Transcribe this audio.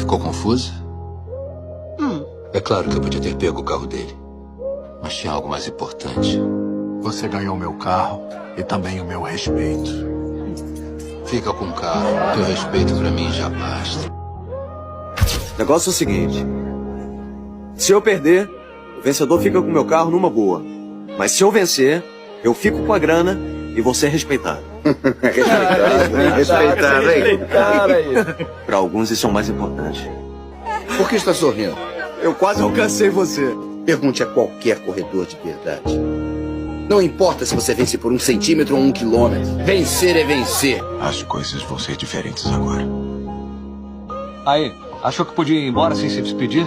Ficou confusa? É claro que eu podia ter pego o carro dele. Mas tinha algo mais importante. Você ganhou meu carro e também o meu respeito. Fica com o carro. Teu respeito pra mim já basta. O negócio é o seguinte. Se eu perder, o vencedor fica com o meu carro numa boa. Mas se eu vencer, eu fico com a grana e vou ser respeitado. Respeitar, hein? Para alguns isso é o mais importante. Por que está sorrindo? Eu quase alcancei você. Pergunte a qualquer corredor de verdade. Não importa se você vence por 1 centímetro ou 1 quilômetro. Vencer é vencer. As coisas vão ser diferentes agora. Aí, achou que podia ir embora sem se despedir?